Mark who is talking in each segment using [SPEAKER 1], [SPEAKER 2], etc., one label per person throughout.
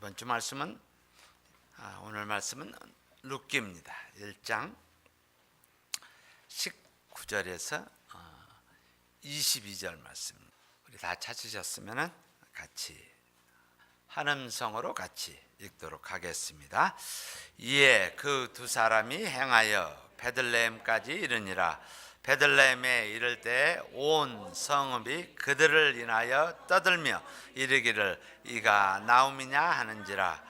[SPEAKER 1] 이번 주 말씀은 오늘 말씀은 룻기입니다. 1장 19절에서 22절 말씀. 우리 다 찾으셨으면 같이 한 음성으로 같이 읽도록 하겠습니다. 이에 그 두 사람이 행하여 베들레헴까지 이르니라. 베들레헴에 이를 때 온 성읍이 그들을 인하여 떠들며 이르기를 이가 나오미냐 하는지라.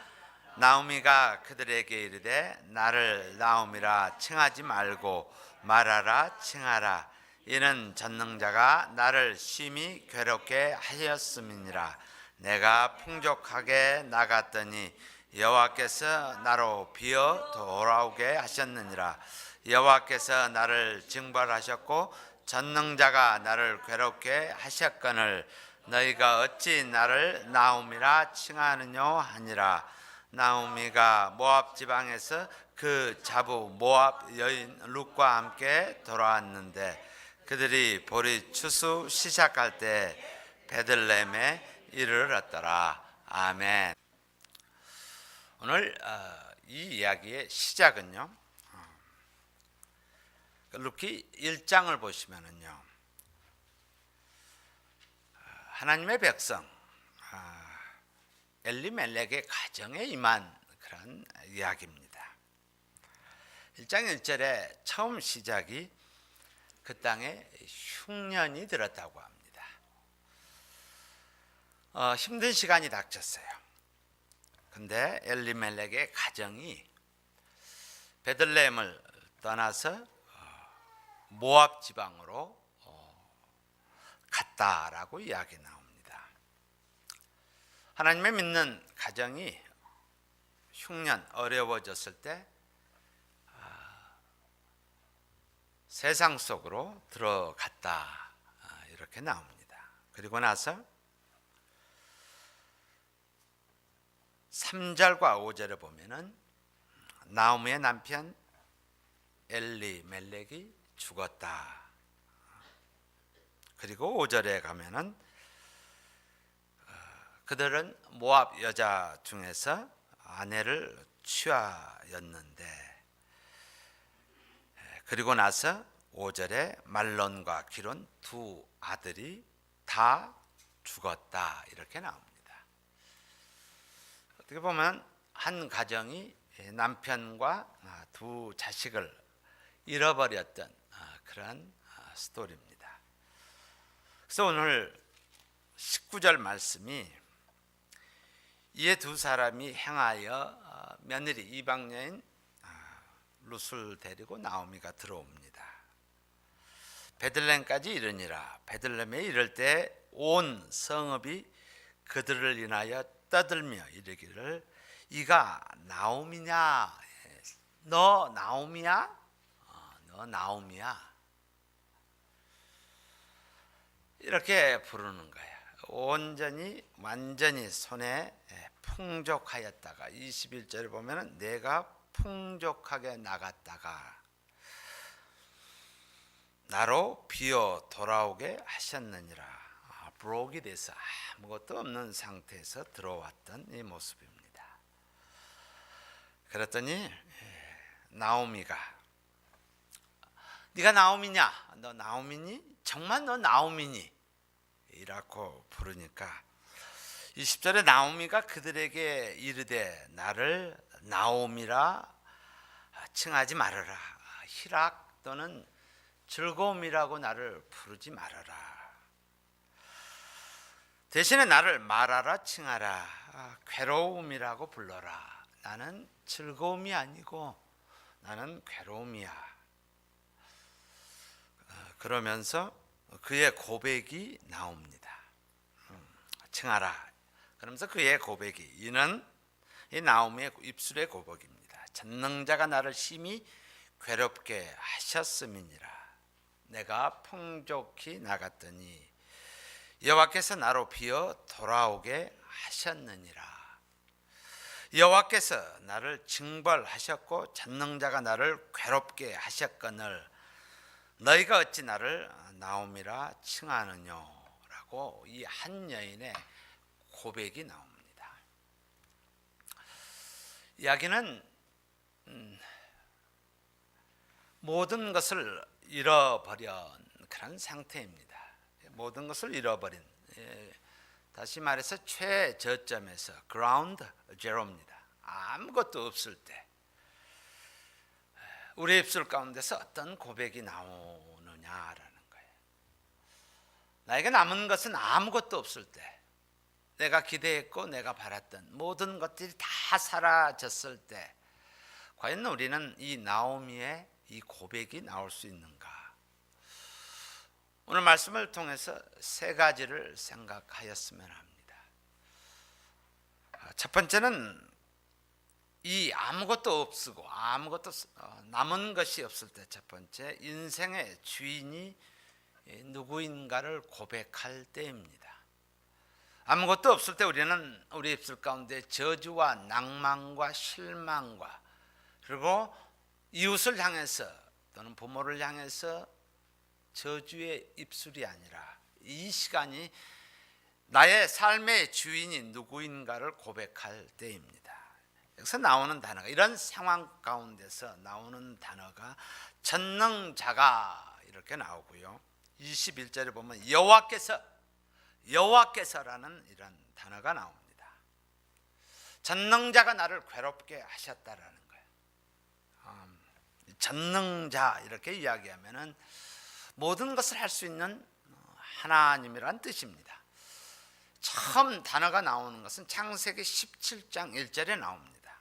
[SPEAKER 1] 나오미가 그들에게 이르되 나를 나오미라 칭하지 말고 말하라 칭하라. 이는 전능자가 나를 심히 괴롭게 하였음이니라. 내가 풍족하게 나갔더니 여호와께서 나로 비어 돌아오게 하셨느니라. 여호와께서 나를 징벌하셨고 전능자가 나를 괴롭게 하셨거늘 너희가 어찌 나를 나오미라 칭하느냐 하니라. 나오미가 모압 지방에서 그 자부 모압 여인 룻과 함께 돌아왔는데 그들이 보리 추수 시작할 때 베들레헴에 이르렀더라. 아멘. 오늘 이 이야기의 시작은요, 룻기 1장을 보시면은요, 하나님의 백성 엘리멜렉의 가정에 임한 그런 이야기입니다. 1장 1절에 처음 시작이 그 땅에 흉년이 들었다고 합니다. 힘든 시간이 닥쳤어요. 근데 엘리멜렉의 가정이 베들레헴을 떠나서 모압 지방으로 갔다라고 이야기 나옵니다. 하나님의 믿는 가정이 흉년 어려워졌을 때 세상 속으로 들어갔다 이렇게 나옵니다. 그리고 나서 3절과 5절에 보면은 나오미의 남편 엘리멜렉이 죽었다. 그리고 5절에 가면은 그들은 모압 여자 중에서 아내를 취하였는데, 그리고 나서 5절에 말론과 기론 두 아들이 다 죽었다 이렇게 나옵니다. 어떻게 보면 한 가정이 남편과 두 자식을 잃어버렸던 그런 스토리입니다. 그래서 오늘 19절 말씀이 이에 두 사람이 행하여 며느리 이방 여인 룻을 데리고 나오미가 들어옵니다. 베들레헴까지 이르니라. 베들레헴에 이를 때 온 성읍이 그들을 인하여 떠들며 이르기를 이가 나오미냐? 너 나오미야? 너 나오미야? 이렇게 부르는 거야. 완전히 손에 풍족하였다가 21절에 보면은 내가 풍족하게 나갔다가 나로 비어 돌아오게 하셨느니라. 부록이 돼서 아무것도 없는 상태에서 들어왔던 이 모습입니다. 그랬더니 나오미가 네가 나오미냐? 너 나오미니? 정말 너 나오미니? 이라고 부르니까 20절에 나오미가 그들에게 이르되 나를 나오미라 칭하지 말아라. 희락 또는 즐거움이라고 나를 부르지 말아라. 대신에 나를 말하라 칭하라. 괴로움이라고 불러라. 나는 즐거움이 아니고 나는 괴로움이야. 그러면서 그의 고백이 나옵니다. 칭하라. 그러면서 그의 고백이 이는 이 나오미의 입술의 고백입니다. 전능자가 나를 심히 괴롭게 하셨음이니라. 내가 풍족히 나갔더니 여호와께서 나로 비어 돌아오게 하셨느니라. 여호와께서 나를 징벌하셨고 전능자가 나를 괴롭게 하셨거늘 너희가 어찌 나를 나오미라 칭하느냐라고 이 한 여인의 고백이 나옵니다. 이야기는 모든 것을 잃어버린 그런 상태입니다. 모든 것을 잃어버린, 다시 말해서 최저점에서 그라운드 제로입니다. 아무것도 없을 때 우리 입술 가운데서 어떤 고백이 나오느냐라는 거예요. 나에게 남은 것은 아무것도 없을 때, 내가 기대했고 내가 바랐던 모든 것들이 다 사라졌을 때 과연 우리는 이 나오미의 이 고백이 나올 수 있는가? 오늘 말씀을 통해서 세 가지를 생각하였으면 합니다. 첫 번째는 이 아무것도 없고 아무것도 남은 것이 없을 때, 첫 번째 인생의 주인이 누구인가를 고백할 때입니다. 아무것도 없을 때 우리는 우리 입술 가운데 저주와 낭만과 실망과, 그리고 이웃을 향해서 또는 부모를 향해서 저주의 입술이 아니라 이 시간이 나의 삶의 주인이 누구인가를 고백할 때입니다. 여기서 나오는 단어가, 이런 상황 가운데서 나오는 단어가 전능자가 이렇게 나오고요. 21절에 보면 여호와께서라는 이런 단어가 나옵니다. 전능자가 나를 괴롭게 하셨다라는 거예요. 전능자 이렇게 이야기하면은 모든 것을 할 수 있는 하나님이란 뜻입니다. 처음 단어가 나오는 것은 창세기 17장 1절에 나옵니다.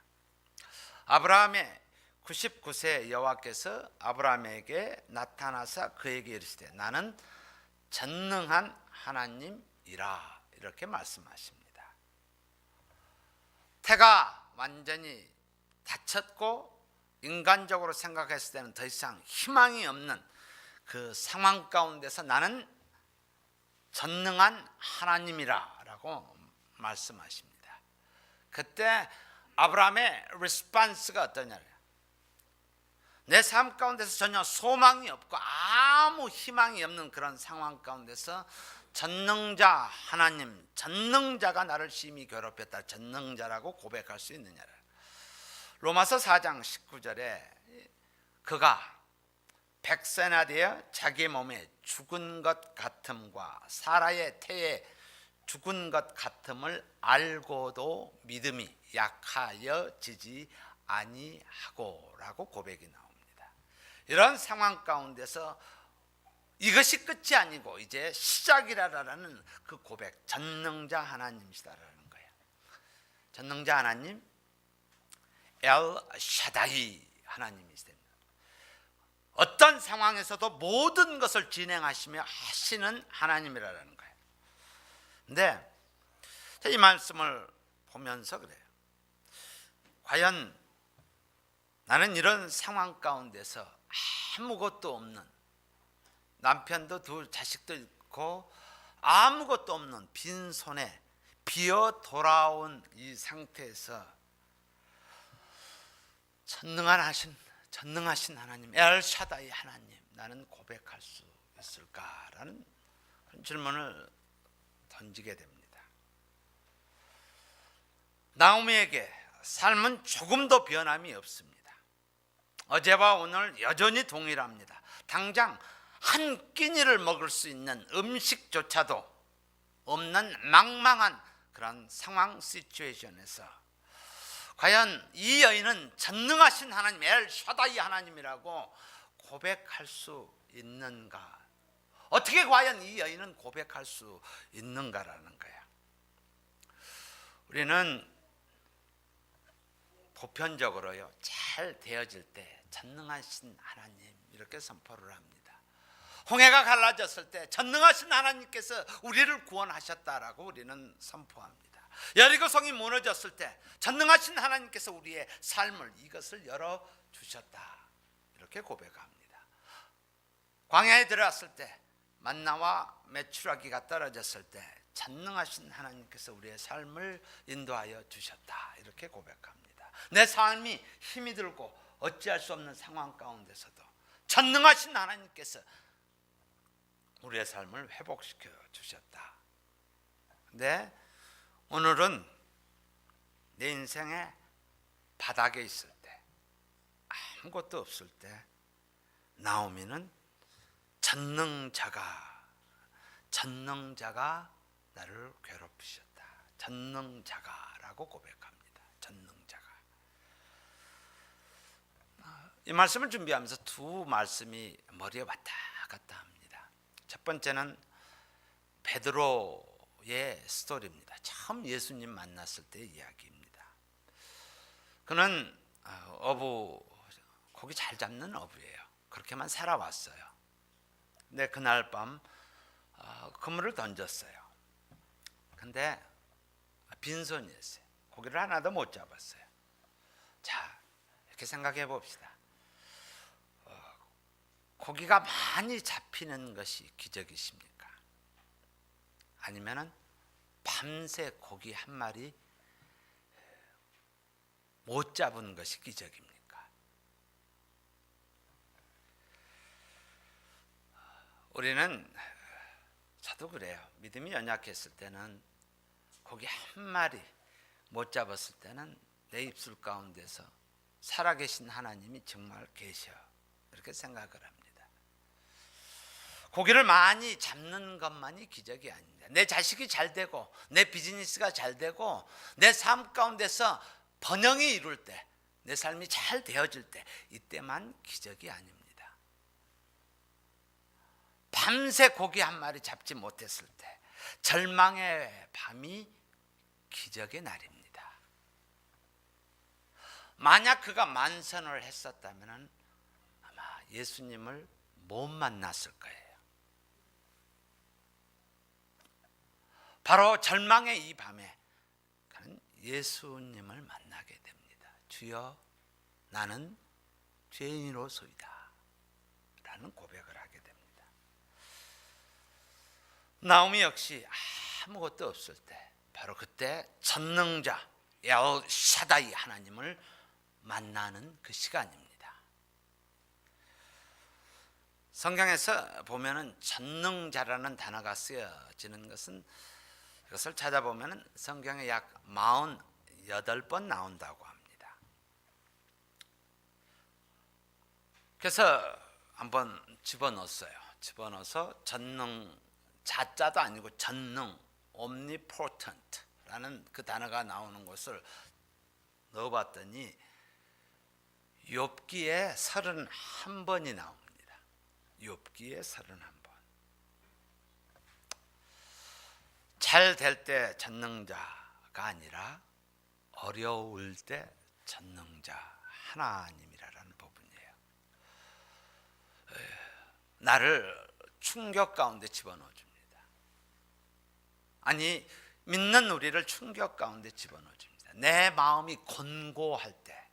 [SPEAKER 1] 아브라함의 99세 여호와께서 아브라함에게 나타나사 그에게 이르시되 나는 전능한 하나님이라, 이렇게 말씀하십니다. 태가 완전히 닫혔고 인간적으로 생각했을 때는 더 이상 희망이 없는 그 상황 가운데서 나는 전능한 하나님이라 라고 말씀하십니다. 그때 아브라함의 리스폰스가 어떠냐면, 내 삶 가운데서 전혀 소망이 없고 아무 희망이 없는 그런 상황 가운데서 전능자 하나님, 전능자가 나를 심히 괴롭혔다, 전능자라고 고백할 수 있느냐를. 로마서 4장 19절에 그가 백세나 되어 자기 몸에 죽은 것 같음과 사라의 태에 죽은 것 같음을 알고도 믿음이 약하여지지 아니하고 라고 고백이 나옵니다. 이런 상황 가운데서 이것이 끝이 아니고 이제 시작이라는 그 고백, 전능자 하나님이시다라는 거예요. 전능자 하나님, 엘 샤다이 하나님이시다. 어떤 상황에서도 모든 것을 진행하시며 하시는 하나님이라는 거예요. 근데 이 말씀을 보면서 그래요. 과연 나는 이런 상황 가운데서 아무것도 없는, 남편도 둘 자식도 있고 아무것도 없는 빈손에 비어 돌아온 이 상태에서 전능하신 하나님, 엘샤다이 하나님, 나는 고백할 수 있을까라는 그런 질문을 던지게 됩니다. 나오미에게 삶은 조금도 변함이 없습니다. 어제와 오늘 여전히 동일합니다. 당장 한 끼니를 먹을 수 있는 음식조차도 없는 망망한 그런 상황 시츄에이션에서 과연 이 여인은 전능하신 하나님, 엘 샤다이 하나님이라고 고백할 수 있는가? 어떻게 과연 이 여인은 고백할 수 있는가라는 거야. 우리는 보편적으로요, 잘 되어질 때 전능하신 하나님 이렇게 선포를 합니다. 홍해가 갈라졌을 때 전능하신 하나님께서 우리를 구원하셨다라고 우리는 선포합니다. 여리고성이 무너졌을 때 전능하신 하나님께서 우리의 삶을, 이것을 열어주셨다 이렇게 고백합니다. 광야에 들어갔을 때 만나와 메추라기가 떨어졌을 때 전능하신 하나님께서 우리의 삶을 인도하여 주셨다 이렇게 고백합니다. 내 삶이 힘이 들고 어찌할 수 없는 상황 가운데서도 전능하신 하나님께서 우리의 삶을 회복시켜 주셨다. 근데 오늘은 내 인생의 바닥에 있을 때, 아무것도 없을 때 나오미는 전능자가 나를 괴롭히셨다. 전능자가라고 고백합니다. 전능자가. 이 말씀을 준비하면서 두 말씀이 머리에 왔다 갔다 합니다. 첫 번째는 베드로의 스토리입니다. 처음 예수님 만났을 때의 이야기입니다. 그는 고기 잘 잡는 어부예요. 그렇게만 살아왔어요. 근데 그날 밤 그물을 던졌어요. 근데 빈손이었어요. 고기를 하나도 못 잡았어요. 자, 이렇게 생각해 봅시다. 고기가 많이 잡히는 것이 기적이십니까? 아니면은 밤새 고기 한 마리 못 잡은 것이 기적입니까? 우리는, 저도 그래요. 믿음이 연약했을 때는 고기 한 마리 못 잡았을 때는 내 입술 가운데서 살아계신 하나님이 정말 계셔, 이렇게 생각을 합니다. 고기를 많이 잡는 것만이 기적이 아닙니다. 내 자식이 잘 되고 내 비즈니스가 잘 되고 내 삶 가운데서 번영이 이룰 때, 내 삶이 잘 되어질 때, 이때만 기적이 아닙니다. 밤새 고기 한 마리 잡지 못했을 때, 절망의 밤이 기적의 날입니다. 만약 그가 만선을 했었다면 아마 예수님을 못 만났을 거예요. 바로 절망의 이 밤에 그는 예수님을 만나게 됩니다. 주여, 나는 죄인으로소이다 라는 고백을 하게 됩니다. 나오미 역시 아무것도 없을 때, 바로 그때 전능자 엘 샤다이 하나님을 만나는 그 시간입니다. 성경에서 보면은 전능자라는 단어가 쓰여지는 것은, 그것을 찾아보면 성경에 약 48번 나온다고 합니다. 그래서 한번 집어넣었어요. 집어넣어서 전능, 자자도 아니고 전능, omnipotent라는 그 단어가 나오는 것을 넣어봤더니 욥기에 31번이 나옵니다. 욥기에 31번. 잘 될 때 전능자가 아니라 어려울 때 전능자 하나님이라는 부분이에요. 나를 충격 가운데 집어넣어 줍니다. 아니, 믿는 우리를 충격 가운데 집어넣어 줍니다. 내 마음이 곤고할 때,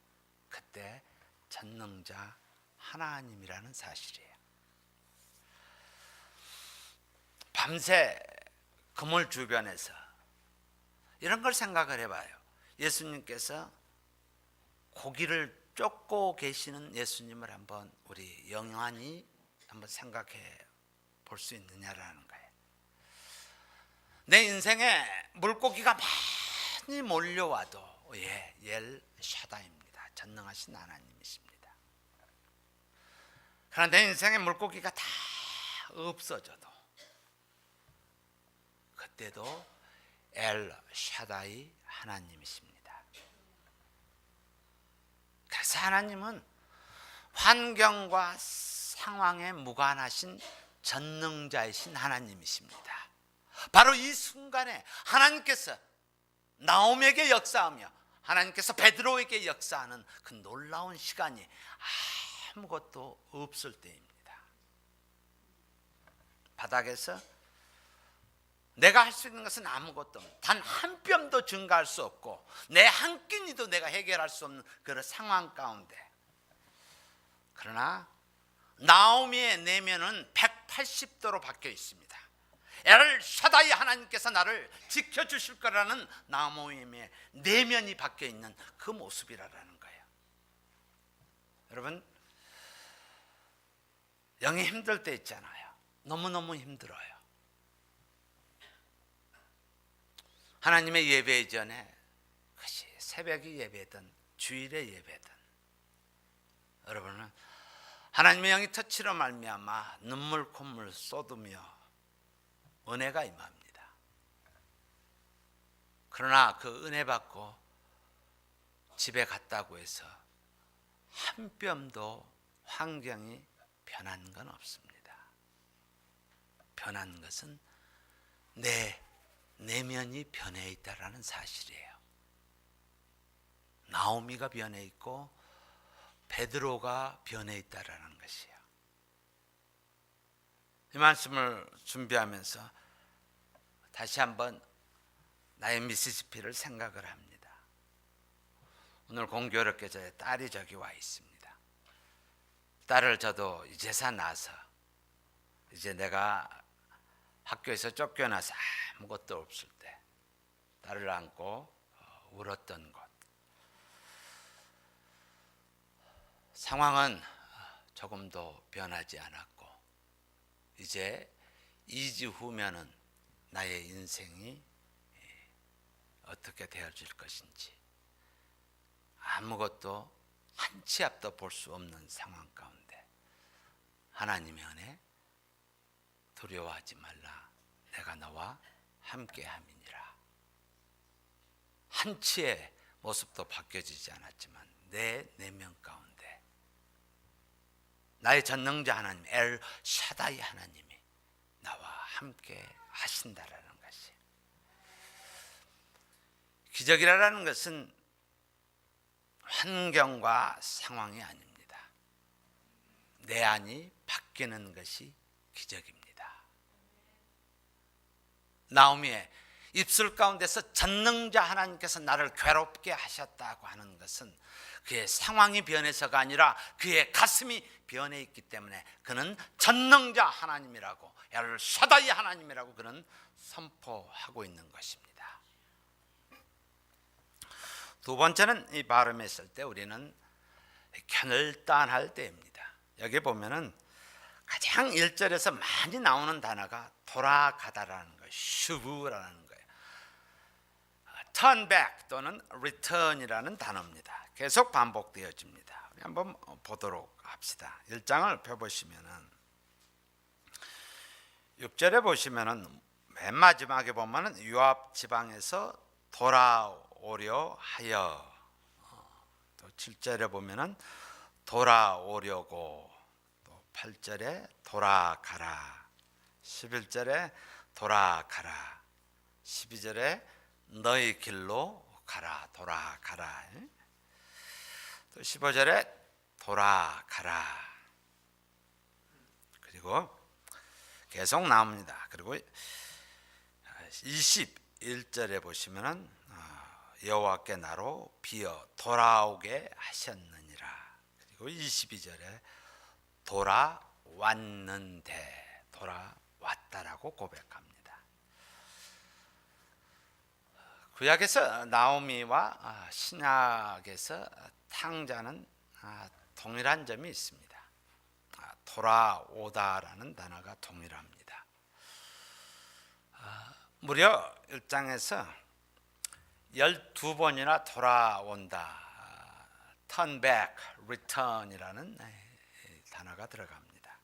[SPEAKER 1] 그때 전능자 하나님이라는 사실이에요. 밤새 그물 주변에서 이런 걸 생각을 해봐요. 예수님께서 고기를 쫓고 계시는 예수님을 한번 우리 영원히 한번 생각해 볼 수 있느냐라는 거예요. 내 인생에 물고기가 많이 몰려와도 엘 샤다입니다. 전능하신 하나님이십니다. 그러나 내 인생에 물고기가 다 없어져도 그때도 엘 샤다이 하나님이십니다. 그래서 하나님은 환경과 상황에 무관하신 전능자이신 하나님이십니다. 바로 이 순간에 하나님께서 나오미에게 역사하며 하나님께서 베드로에게 역사하는 그 놀라운 시간이 아무것도 없을 때입니다. 바닥에서 내가 할 수 있는 것은 아무것도 없는, 단 한 뼘도 증가할 수 없고 내 한 끼니도 내가 해결할 수 없는 그런 상황 가운데, 그러나 나오미의 내면은 180도로 바뀌어 있습니다. 엘 샤다이 하나님께서 나를 지켜주실 거라는 나오미의 내면이 바뀌어 있는 그 모습이라는 거예요. 여러분, 영이 힘들 때 있잖아요. 너무너무 힘들어요. 하나님의 예배 전에, 그것이 새벽이 예배든 주일의 예배든 여러분은 하나님의 영이 터치로 말미암아 눈물 콧물 쏟으며 은혜가 임합니다. 그러나 그 은혜 받고 집에 갔다고 해서 한 뼘도 환경이 변한 건 없습니다. 변한 것은 내 내면이 변해 있다라는 사실이에요. 나오미가 변해 있고 베드로가 변해 있다라는 것이에요. 이 말씀을 준비하면서 다시 한번 나의 미시시피를 생각을 합니다. 오늘 공교롭게 저의 딸이 저기 와 있습니다. 딸을 저도 이제서 낳아서 이제 내가 학교에서 쫓겨나서 아무것도 없을 때 딸을 안고 울었던 것. 상황은 조금도 변하지 않았고 이제 2주 후면은 나의 인생이 어떻게 되어질 것인지 아무것도 한 치 앞도 볼 수 없는 상황 가운데 하나님의 은혜 두려워하지 말라 내가 너와 함께함이니라. 한 치의 모습도 바뀌어지지 않았지만 내 내면 가운데 나의 전능자 하나님 엘 샤다이 하나님이 나와 함께 하신다라는 것이 기적이라는 것은 환경과 상황이 아닙니다. 내 안이 바뀌는 것이 기적입니다. 나오미의 입술 가운데서 전능자 하나님께서 나를 괴롭게 하셨다고 하는 것은 그의 상황이 변해서가 아니라 그의 가슴이 변해 있기 때문에 그는 전능자 하나님이라고 엘 샤다이 하나님이라고 그는 선포하고 있는 것입니다. 두 번째는 이 발음했을 때 우리는 견을단할 때입니다. 여기 보면은 가장 1절에서 많이 나오는 단어가 돌아가다라는 거예요. 슈브라는 거예요. turn back 또는 return이라는 단어입니다. 계속 반복되어집니다. 우리 한번 보도록 합시다. 1장을 펴보시면은 6절에 보시면은 맨 마지막에 보면은 유압 지방에서 돌아오려 하여, 또 7절에 보면은 돌아오려고, 또 8절에 돌아가라, 11절에 돌아가라, 12절에 너희 길로 가라, 돌아가라, 또 15절에 돌아가라. 그리고 계속 나옵니다. 그리고 21절에 보시면은 여호와께 나로 비어 돌아오게 하셨느니라. 그리고 22절에 돌아왔는데, 돌아왔다라고 고백합니다. 구약에서 나오미와 신약에서 탕자는 동일한 점이 있습니다. 돌아오다라는 단어가 동일합니다. 무려 1장에서 12번이나 돌아온다, turn back, return이라는 단어가 들어갑니다.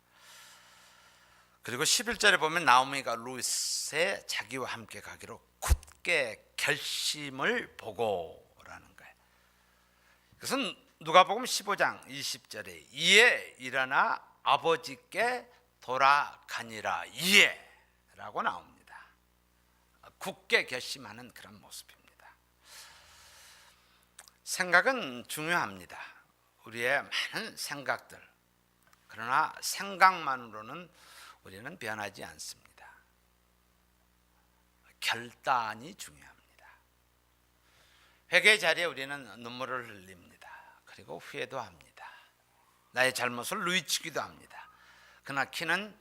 [SPEAKER 1] 그리고 11절에 보면 나오미가 루스의 자기와 함께 가기로 굳게 결심을 보고라는 거예요. 그것은 누가복음 15장 20절에 이에 일어나 아버지께 돌아가니라, 이에라고 나옵니다. 굳게 결심하는 그런 모습입니다. 생각은 중요합니다. 우리의 많은 생각들, 그러나 생각만으로는 우리는 변하지 않습니다. 결단이 중요합니다. 회개의 자리에 우리는 눈물을 흘립니다. 그리고 후회도 합니다. 나의 잘못을 누이치기도 합니다. 그러나 키는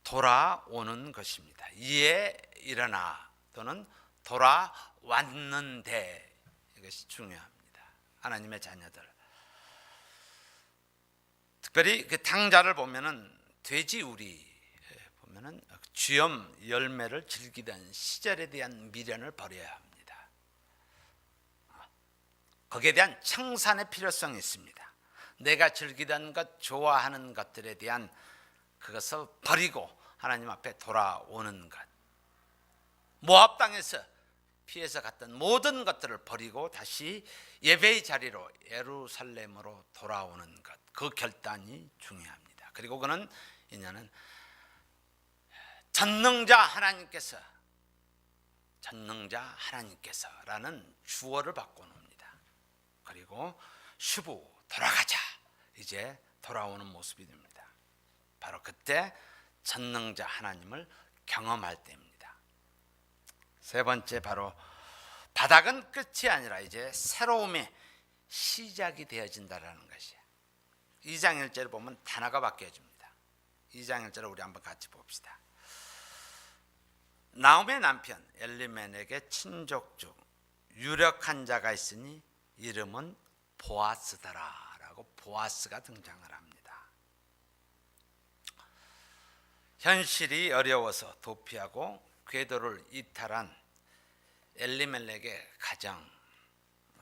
[SPEAKER 1] 돌아오는 것입니다. 이에 일어나 또는 돌아왔는데, 이것이 중요합니다. 하나님의 자녀들, 특별히 그 탕자를 보면은 돼지 우리 보면은 쥐엄 열매를 즐기던 시절에 대한 미련을 버려야 합니다. 거기에 대한 청산의 필요성이 있습니다. 내가 즐기던 것, 좋아하는 것들에 대한 그것을 버리고 하나님 앞에 돌아오는 것. 모압 땅에서 피해서 갔던 모든 것들을 버리고 다시 예배의 자리로 예루살렘으로 돌아오는 것. 그 결단이 중요합니다. 그리고 그는 이제는 전능자 하나님께서라는 주어를 바꿔놓습니다. 그리고 슈브 돌아가자. 이제 돌아오는 모습이 됩니다. 바로 그때 전능자 하나님을 경험할 때입니다. 세 번째, 바로 바닥은 끝이 아니라 이제 새로움의 시작이 되어진다라는 것이에요. 2장 1절을 보면 단어가 바뀌어집니다. 2장 1절을 우리 한번 같이 봅시다. 나홈의 남편 엘리멜렉의 친족 중 유력한 자가 있으니 이름은 보아스더라 라고 보아스가 등장을 합니다. 현실이 어려워서 도피하고 궤도를 이탈한 엘리멜렉의 가정,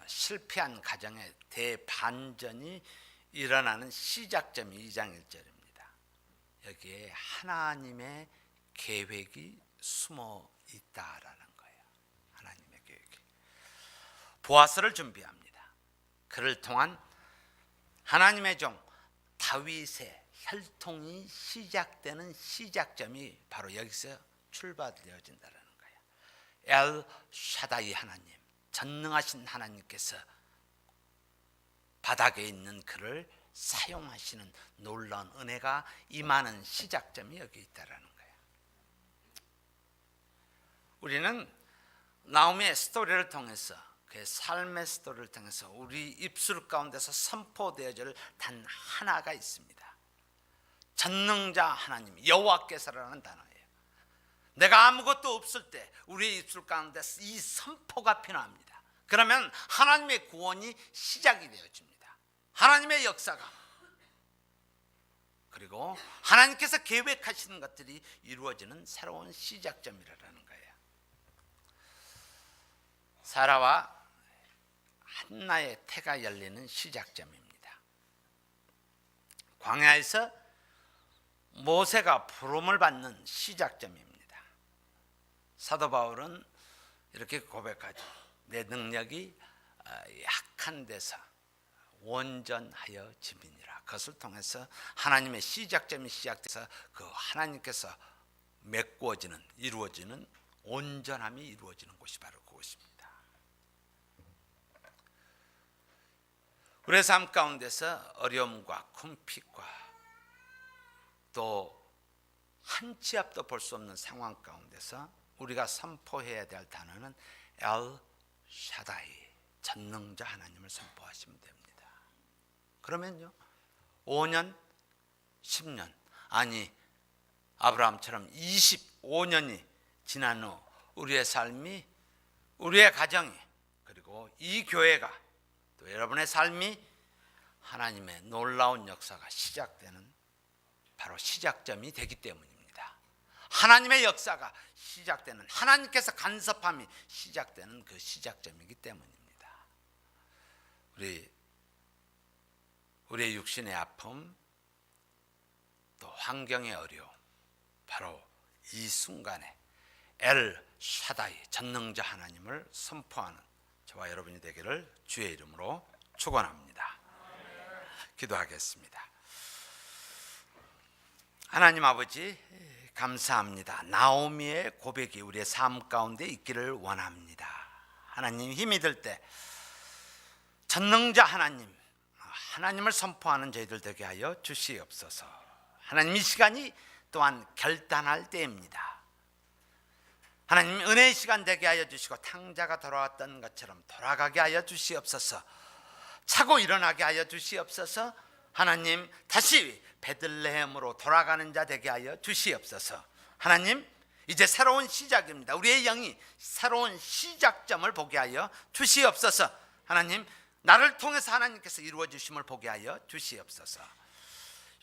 [SPEAKER 1] 실패한 가정의 대반전이 일어나는 시작점이 2장 1절입니다. 여기에 하나님의 계획이 숨어 있다라는 거예요. 하나님의 계획이. 보아스를 준비합니다. 그를 통한 하나님의 종 다윗의 혈통이 시작되는 시작점이 바로 여기서 출발되어진다는 거예요. 엘 샤다이 하나님, 전능하신 하나님께서 바닥에 있는 그를 사용하시는 놀라운 은혜가 임하는 시작점이 여기 있다라는 거예요. 우리는 나오미의 스토리를 통해서, 그의 삶의 스토리를 통해서 우리 입술 가운데서 선포되어질 단 하나가 있습니다. 전능자 하나님, 여호와께서라는 단어예요. 내가 아무것도 없을 때 우리의 입술 가운데 이 선포가 필요합니다. 그러면 하나님의 구원이 시작이 되어집니다. 하나님의 역사가, 그리고 하나님께서 계획하시는 것들이 이루어지는 새로운 시작점이라는 거예요. 사라와 한나의 태가 열리는 시작점입니다. 광야에서 모세가 부름을 받는 시작점입니다. 사도 바울은 이렇게 고백하죠. 내 능력이 약한 데서 온전하여 짐이니라. 그것을 통해서 하나님의 시작점이 시작돼서 그 하나님께서 메꾸어지는, 이루어지는 온전함이 이루어지는 곳이 바로 그곳입니다. 우리의 삶 가운데서 어려움과 궁핍과 또 한 치 앞도 볼 수 없는 상황 가운데서 우리가 선포해야 될 단어는 엘 샤다이, 전능자 하나님을 선포하시면 됩니다. 그러면요, 5년, 10년, 아니 아브라함처럼 25년이 지난 후 우리의 삶이, 우리의 가정이, 그리고 이 교회가, 또 여러분의 삶이 하나님의 놀라운 역사가 시작되는 바로 시작점이 되기 때문입니다. 하나님의 역사가 시작되는, 하나님께서 간섭함이 시작되는 그 시작점이기 때문입니다. 우리의 육신의 아픔, 또 환경의 어려움, 바로 이 순간에 엘 샤다이, 전능자 하나님을 선포하는 저와 여러분이 되기를 주의 이름으로 축원합니다. 기도하겠습니다. 하나님 아버지, 감사합니다. 나오미의 고백이 우리의 삶 가운데 있기를 원합니다. 하나님, 힘이 들 때 전능자 하나님을 선포하는 저희들 되게 하여 주시옵소서. 하나님, 이 시간이 또한 결단할 때입니다. 하나님, 은혜의 시간 되게 하여 주시고 탕자가 돌아왔던 것처럼 돌아가게 하여 주시옵소서. 차고 일어나게 하여 주시옵소서. 하나님, 다시 베들레헴으로 돌아가는 자 되게 하여 주시옵소서. 하나님, 이제 새로운 시작입니다. 우리의 영이 새로운 시작점을 보게 하여 주시옵소서. 하나님, 나를 통해서 하나님께서 이루어 주심을 보게 하여 주시옵소서.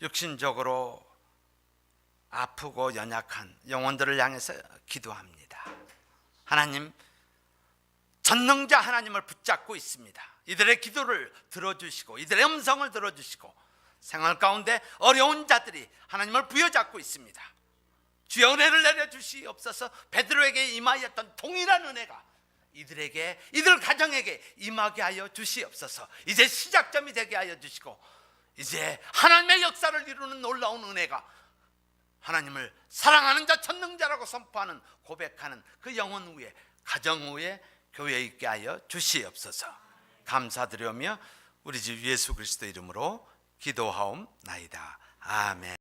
[SPEAKER 1] 육신적으로 아프고 연약한 영혼들을 향해서 기도합니다. 하나님, 전능자 하나님을 붙잡고 있습니다. 이들의 기도를 들어주시고 이들의 음성을 들어주시고 생활 가운데 어려운 자들이 하나님을 부여잡고 있습니다. 주여 은혜를 내려주시옵소서. 베드로에게 임하였던 동일한 은혜가 이들에게, 이들 가정에게 임하게 하여 주시옵소서. 이제 시작점이 되게 하여 주시고 이제 하나님의 역사를 이루는 놀라운 은혜가 하나님을 사랑하는 자, 전능자라고 선포하는, 고백하는 그 영혼 위에, 가정 위에, 교회에 있게 하여 주시옵소서. 감사드리며 우리 주 예수 그리스도 이름으로 기도하옵나이다. 아멘.